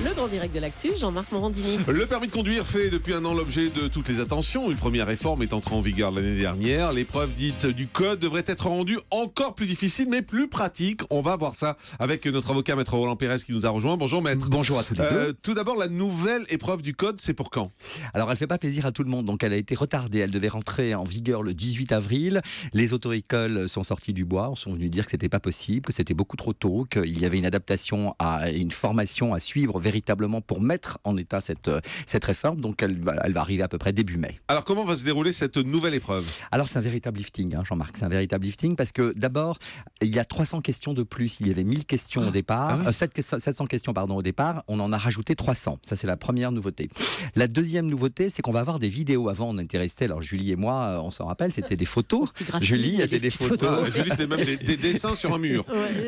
Le grand direct de l'actu, Jean-Marc Morandini. Le permis de conduire fait depuis un an l'objet de toutes les attentions. Une première réforme est entrée en vigueur l'année dernière. L'épreuve dite du code devrait être rendue encore plus difficile, mais plus pratique. On va voir ça avec notre avocat, maître Roland Pérez, qui nous a rejoint. Bonjour maître. Bonjour à tous les deux. Tout d'abord, la nouvelle épreuve du code, c'est pour quand ? Alors, elle ne fait pas plaisir à tout le monde, donc elle a été retardée. Elle devait rentrer en vigueur le 18 avril. Les auto-écoles sont sorties du bois, sont venus dire que c'était pas possible, que c'était beaucoup trop tôt, qu'il y avait une adaptation à une formation à suivre véritablement pour mettre en état cette réforme. Donc, elle va arriver à peu près début mai. Alors, comment va se dérouler cette nouvelle épreuve ? Alors, c'est un véritable lifting, Jean-Marc. C'est un véritable lifting parce que d'abord, il y a 300 questions de plus. Il y avait 1000 questions au départ, 700 questions au départ. On en a rajouté 300. Ça, c'est la première nouveauté. La deuxième nouveauté, c'est qu'on va avoir des vidéos. Avant, on était restés, alors Julie et moi, on s'en rappelle, c'était des photos. Julie, il y avait des photos. Julie, c'était même des dessins sur un mur,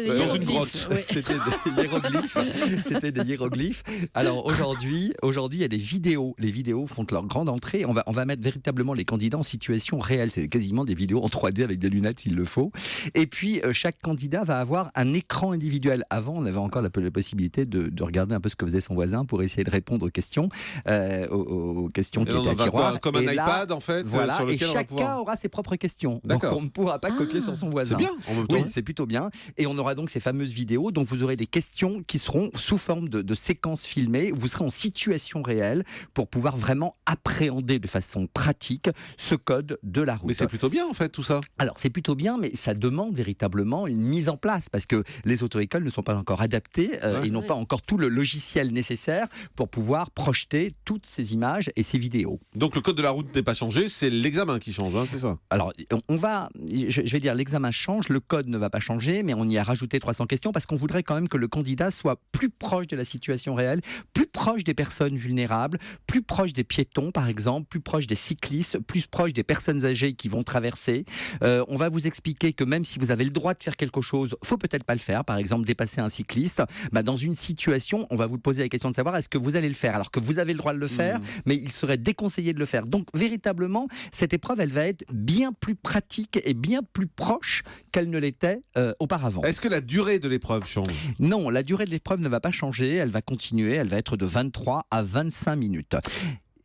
dans une grotte. Ouais. C'était des hiéroglyphes. C'était des hiéroglyphes. Alors aujourd'hui, il y a des vidéos. Les vidéos font leur grande entrée. On va mettre véritablement les candidats en situation réelle. C'est quasiment des vidéos en 3D avec des lunettes s'il le faut. Et puis, chaque candidat va avoir un écran individuel. Avant, on avait encore la possibilité de regarder un peu ce que faisait son voisin pour essayer de répondre aux questions, qui étaient à tiroir. Comme un iPad, en fait, voilà, sur lequel et chacun aura ses propres questions. Donc, on ne pourra pas copier sur son voisin. C'est bien, en même temps. Oui, c'est plutôt bien. Et on aura donc ces fameuses vidéos. Donc, vous aurez des questions qui seront sous forme de séquences filmées. Vous serez en situation réelle pour pouvoir vraiment appréhender de façon pratique ce code de la route. Mais c'est plutôt bien, en fait, tout ça. Alors, c'est plutôt bien, mais ça demande véritablement une mise en place parce que les auto-écoles ne sont pas encore adaptées et n'ont pas encore tout le logiciel nécessaire pour pouvoir projeter toutes ces images et ces vidéos. Donc, le code de la route n'est pas changé, c'est l'examen qui change, c'est ça ? Alors, je vais dire, l'examen change, le code ne va pas changer, mais on y a rajouté 300 questions parce qu'on voudrait quand même que le candidat soit plus proche de la situation réelle, plus proche des personnes vulnérables, plus proche des piétons, par exemple, plus proche des cyclistes, plus proche des personnes âgées qui vont traverser. On va vous expliquer que même si vous avez le droit de faire quelque chose, faut peut-être pas le faire. Par exemple, dépasser un cycliste. Dans une situation, on va vous poser la question de savoir est-ce que vous allez le faire alors que vous avez le droit de le faire, mais il serait déconseillé de le faire. Donc, véritablement, cette épreuve, elle va être bien plus pratique et bien plus proche qu'elle ne l'était auparavant. Est-ce que la durée de l'épreuve change ? Non, la durée de l'épreuve ne va pas changer, elle va continuer, elle va être de 23 à 25 minutes.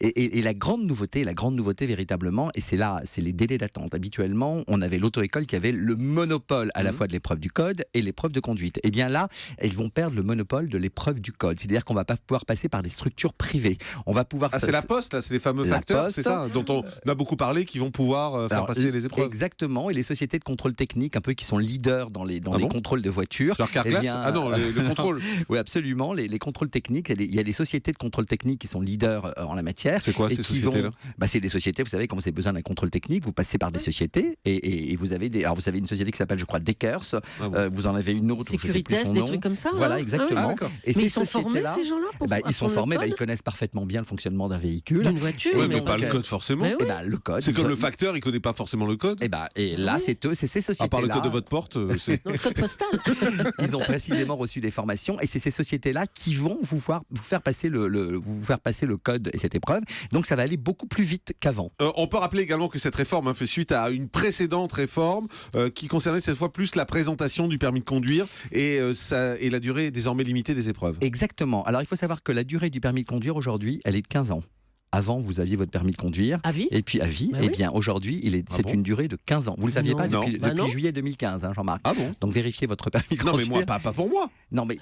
Et la grande nouveauté véritablement, et c'est les délais d'attente. Habituellement, on avait l'auto-école qui avait le monopole à la fois de l'épreuve du code et l'épreuve de conduite. Et bien là, elles vont perdre le monopole de l'épreuve du code. C'est-à-dire qu'on va pas pouvoir passer par des structures privées. On va pouvoir. C'est la Poste, là, c'est les fameux facteurs, c'est ça, dont on a beaucoup parlé, qui vont pouvoir faire passer les épreuves. Exactement. Et les sociétés de contrôle technique, un peu qui sont leaders dans les contrôles de voitures. Genre Carglass ? Le contrôle. Oui, absolument. Les contrôles techniques. Il y a des sociétés de contrôle technique qui sont leaders en la matière. C'est quoi ces sociétés-là ? C'est des sociétés, vous savez, quand vous avez besoin d'un contrôle technique, vous passez par des sociétés et vous avez alors vous avez une société qui s'appelle, je crois, Deckers. Vous en avez une autre. Securitas, des trucs comme ça. Voilà, exactement. Et mais ils sont formés, ces gens-là, ils sont formés, ils connaissent parfaitement bien le fonctionnement d'un véhicule. D'une voiture. Oui, mais pas le code forcément. Le code. C'est comme le facteur, il connaît pas forcément le code. Et là, c'est ces sociétés-là. À part le code de votre porte, c'est le code postal. Ils ont précisément reçu des formations et c'est ces sociétés-là qui vont vous faire passer le code et cette épreuve. Donc ça va aller beaucoup plus vite qu'avant. On peut rappeler également que cette réforme fait suite à une précédente réforme qui concernait cette fois plus la présentation du permis de conduire et la durée désormais limitée des épreuves. Exactement. Alors il faut savoir que la durée du permis de conduire aujourd'hui, elle est de 15 ans. Avant, vous aviez votre permis de conduire. À vie ? Et puis à vie. Et bien aujourd'hui, c'est une durée de 15 ans. Vous ne le saviez pas depuis juillet 2015, Jean-Marc. Ah bon ? Donc vérifiez votre permis de conduire. Non, mais moi, pas pour moi. Non, mais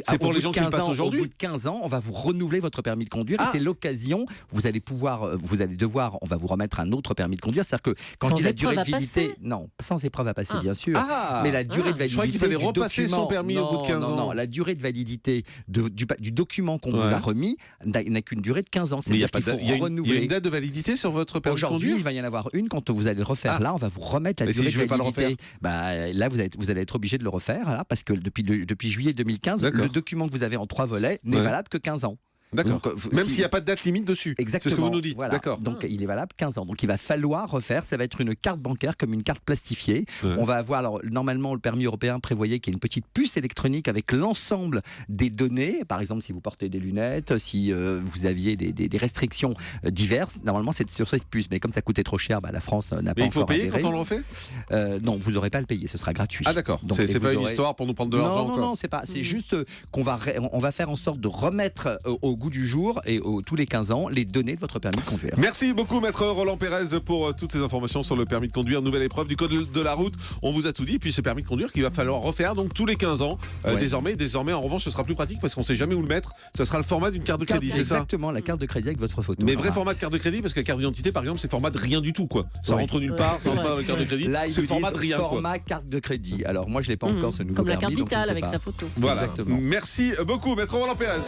c'est pour les gens qui le passent aujourd'hui. Au bout de 15 ans, on va vous renouveler votre permis de conduire. Et c'est l'occasion, on va vous remettre un autre permis de conduire. C'est-à-dire que quand je dis la durée de validité. Non, sans épreuve à passer, bien sûr. Mais la durée de validité. Je croyais qu'il fallait repasser son permis au bout de 15 ans. Non, la durée de validité du document qu'on vous a remis n'a qu'une durée de 15 ans. C'est-à-dire qu'il faut renouveler. Il y a une date de validité sur votre permis de conduire ? Aujourd'hui, il va y en avoir une. Quand vous allez le refaire là, on va vous remettre la durée de validité. Là, vous allez être obligé de le refaire là, parce que depuis juillet 2015, le document que vous avez en 3 volets n'est valable que 15 ans. D'accord. Donc, Même s'il n'y a pas de date limite dessus. Exactement. C'est ce que vous nous dites. Voilà. D'accord. Donc il est valable 15 ans. Donc il va falloir refaire. Ça va être une carte bancaire comme une carte plastifiée. Ouais. On va avoir, alors normalement le permis européen prévoyait qu'il y ait une petite puce électronique avec l'ensemble des données. Par exemple, si vous portez des lunettes, si vous aviez des restrictions diverses, normalement c'est sur cette puce. Mais comme ça coûtait trop cher, la France n'a pas Mais il faut encore payer adhéré. quand on le refait? Non, vous n'aurez pas à le payer. Ce sera gratuit. Ah d'accord. Donc, C'est et pas vous une aurez- histoire pour nous prendre de l'argent Non, encore. non, c'est pas. C'est juste qu'on va faire en sorte de remettre au goût du jour et tous les 15 ans les données de votre permis de conduire. Merci beaucoup maître Roland Pérez pour toutes ces informations sur le permis de conduire, nouvelle épreuve du code de la route. On vous a tout dit, puis ce permis de conduire qu'il va falloir refaire donc tous les 15 ans. Ouais. Désormais en revanche ce sera plus pratique parce qu'on sait jamais où le mettre. Ça sera le format d'une carte de crédit, c'est ça? Exactement, la carte de crédit avec votre photo. Mais vrai Voilà. format de carte de crédit parce que la carte d'identité par exemple c'est format de rien du tout quoi. Ça Ouais. rentre nulle Ouais, part, c'est ça rentre vrai. pas dans la carte de crédit. Là, ils C'est nous format de disent rien quoi. format carte de crédit. Alors moi, je l'ai pas encore ce nouveau Comme la permis. carte donc je ne vitale sais avec pas. sa photo. Voilà. Exactement. Merci beaucoup maître Roland Pérez.